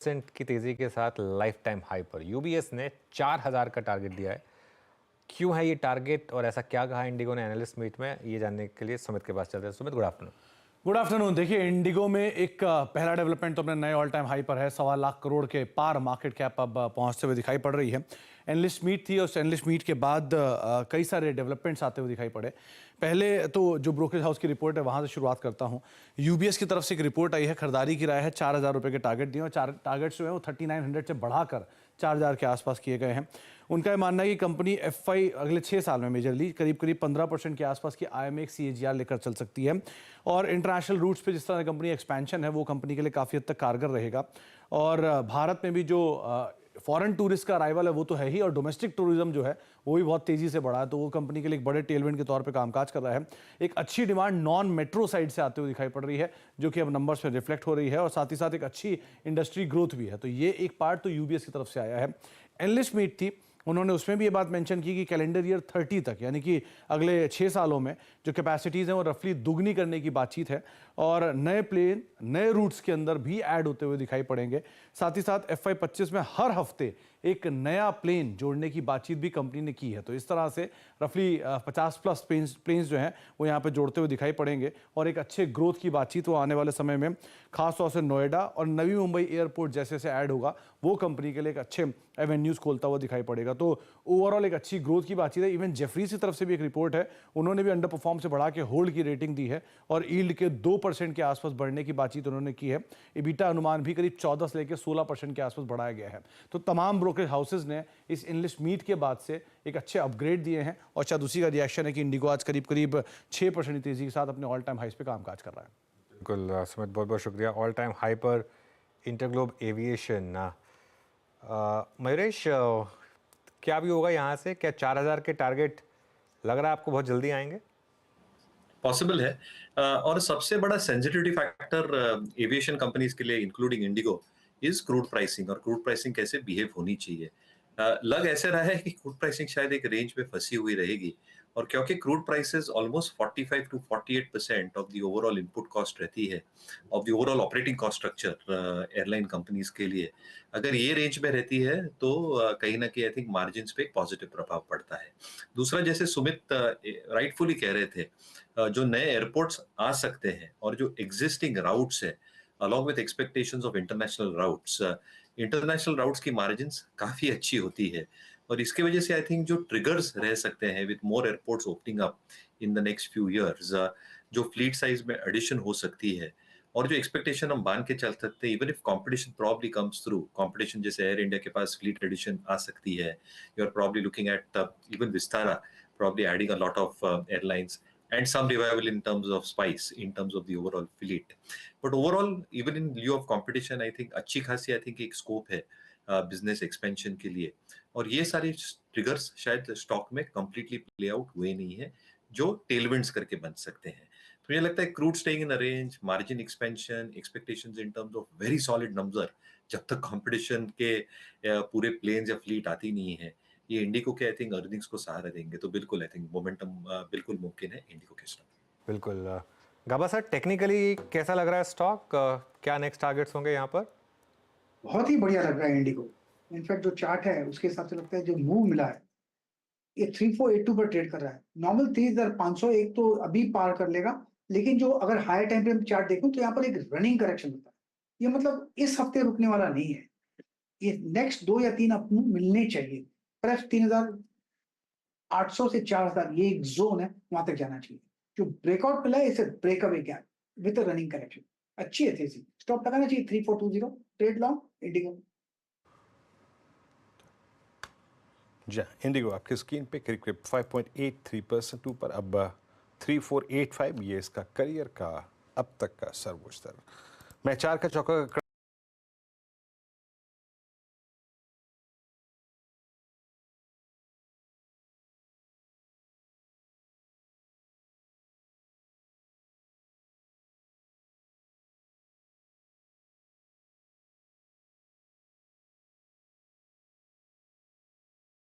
Percent की तेजी के साथ लाइफ टाइम हाई पर यूबीएस ने 4000 का टारगेट दिया है। क्यों है ये टारगेट और ऐसा क्या कहा इंडिगो ने एनालिस्ट मीट में, ये जानने के लिए सुमित के पास चलते हैं। Sumit, good afternoon. Good afternoon. देखिए, इंडिगो में एक पहला डेवलपमेंट तो अपने नए ऑल टाइम हाई पर है। 1.25 करोड़ के पार मार्केट कैप अब पहुंचते हुए दिखाई पड़ रही है। एनालिस्ट मीट थी और उस एनालिस्ट मीट के बाद कई सारे डेवलपमेंट्स आते हुए दिखाई पड़े। पहले तो जो ब्रोकरेज हाउस की रिपोर्ट है वहां से शुरुआत करता हूं। यूबीएस की तरफ से एक रिपोर्ट आई है, खरीदारी की राय है, 4000 रुपये के टारगेट दिए और टारगेट्स जो है वो 3900 से बढ़ाकर 4000 के आसपास किए गए हैं। उनका मानना है कि कंपनी एफआई अगले 6 साल में मेजरली करीब 15% के आसपास की IMX CAGR लेकर चल सकती है और इंटरनेशनल रूट्स पे जिस तरह कंपनी एक्सपेंशन है वो कंपनी के लिए काफ़ी हद तक कारगर रहेगा। और भारत में भी जो फॉरेन टूरिस्ट का अराइवल है वो तो है ही, और डोमेस्टिक टूरिज्म जो है वो भी बहुत तेजी से बढ़ा है, तो वो कंपनी के लिए एक बड़े टेलविंड के तौर पे कामकाज कर रहा है। एक अच्छी डिमांड नॉन मेट्रो साइड से आते हुए दिखाई पड़ रही है, जो कि अब नंबर्स में रिफ्लेक्ट हो रही है, और साथ ही साथ एक अच्छी इंडस्ट्री ग्रोथ भी है। तो ये एक पार्ट तो यूबीएस की तरफ से आया है। एनालिस्ट मीट थी, उन्होंने उसमें भी ये बात मेंशन की कि कैलेंडर ईयर 30 तक, यानी कि अगले 6 सालों में जो कैपेसिटीज़ हैं वो रफली दुगनी करने की बातचीत है, और नए प्लेन नए रूट्स के अंदर भी ऐड होते हुए दिखाई पड़ेंगे। साथ ही साथ FY 25 में हर हफ्ते एक नया प्लेन जोड़ने की बातचीत भी कंपनी ने की है। तो इस तरह से रफली 50+ प्लेन्स जो हैं वो यहाँ पे जोड़ते हुए दिखाई पड़ेंगे, और एक अच्छे ग्रोथ की बातचीत वो आने वाले समय में खासतौर से नोएडा और नवी मुंबई एयरपोर्ट जैसे से ऐड होगा, वो कंपनी के लिए एक अच्छे एवेन्यूज खोलता हुआ दिखाई पड़ेगा। तो ओवरऑल एक अच्छी ग्रोथ की बातचीत है। इवन जेफरीज की तरफ से भी एक रिपोर्ट है, उन्होंने भी अंडर परफॉर्म से बढ़ा के होल्ड की रेटिंग दी है, और यील्ड के 2% के आसपास बढ़ने की बातचीत उन्होंने की है। EBITDA अनुमान भी करीब 14 से लेकर 16% के आसपास बढ़ाया गया है। तो तमाम ब्रोकरेज हाउसेज ने इस एनालिस्ट मीट के बाद से एक अच्छे अपग्रेड दिए हैं, और शायद उसी का रिएक्शन है कि इंडिगो आज करीब 6% की तेजी के साथ अपने ऑल टाइम हाइस पे कामकाज कर रहा है। बिल्कुल सुमित, बहुत बहुत शुक्रिया। ऑल टाइम हाई पर इंटरग्लोब एविएशन। मयूरेश, क्या भी होगा यहाँ से? क्या 4000 के टारगेट लग रहा है आपको बहुत जल्दी आएंगे? पॉसिबल है। और सबसे बड़ा सेंसिटिविटी फैक्टर एविएशन कंपनीज के लिए including Indigo is crude pricing, और क्रूड प्राइसिंग कैसे बिहेव होनी चाहिए। लग ऐसे रहा है कि क्रूड प्राइसिंग शायद एक रेंज में फंसी हुई रहेगी, और क्योंकि crude prices almost 45 to 48% of the overall input cost रहती है, of the overall operating cost structure airline companies के लिए, अगर ये रेंज में रहती है तो कहीं ना कहीं आई थिंक मार्जिन पे एक पॉजिटिव प्रभाव पड़ता है। दूसरा, जैसे सुमित राइटफुली कह रहे थे, जो नए एयरपोर्ट्स आ सकते हैं और जो एग्जिस्टिंग राउट्स है, along with expectations of international routes की मार्जिन्स काफी अच्छी होती है, और इसके वजह से आई थिंक जो ट्रिगर्स रह सकते हैं with more airports opening up in the next few years, जो फ्लीट साइज में एडिशन हो सकती है, और जो एक्सपेक्टेशन हम मान के चल सकते हैं, even if competition probably comes through, competition जैसे एयर इंडिया के पास फ्लीट एडिशन आ सकती है, you are probably looking at even Vistara probably adding a lot of airlines, and some revival in terms of spice, in terms of the overall fleet. But overall, even in lieu of competition, I think अच्छी खासी I think एक scope है business expansion के लिए, और ये सारे triggers शायद स्टॉक में completely play out हुए नहीं है, जो tailwinds करके बन सकते हैं। तो मुझे लगता है crude staying in a range, margin expansion, expectations in terms of very solid number, जब तक competition के पूरे planes या fleet आती नहीं है, ये इंडिगो के आई थिंक अर्निंग्स को सहारा देंगे। तो बिल्कुल आई थिंक मोमेंटम बिल्कुल मुमकिन है इंडिगो के स्टॉक। बिल्कुल। गाबा सर, टेक्निकली कैसा लग रहा है स्टॉक? क्या नेक्स्ट टारगेट्स होंगे यहाँ पर? बहुत ही बढ़िया लग रहा है इंडिगो। इनफैक्ट जो चार्ट है उसके हिसाब से लगता है जो मूव मिला है ये 3482 पर ट्रेड कर रहा है। नॉर्मल 3501 तो अभी पार कर लेगा, लेकिन जो अगर हायर टाइम फ्रेम चार्ट देखूं तो यहाँ पर एक रनिंग करेक्शन होता है। ये मतलब इस हफ्ते रुकने वाला नहीं है, ये नेक्स्ट 2 या 3 हफ्ते मिलने चाहिए। पर 3800 से 4000 ये एक जोन है, वहां तक जाना चाहिए। जो ब्रेकआउट मिला है इसे breakaway gap with running correction अच्छी है। तेजी स्टॉप लगाना चाहिए 3420, ट्रेड लॉन्ग इंडिगो। जी, इंडिगो आपकी स्क्रीन पे करीब 5.83% ऊपर, अब 3485 ये इसका करियर का अब तक का सर्वोच्च स्तर। मैं 4 का चौका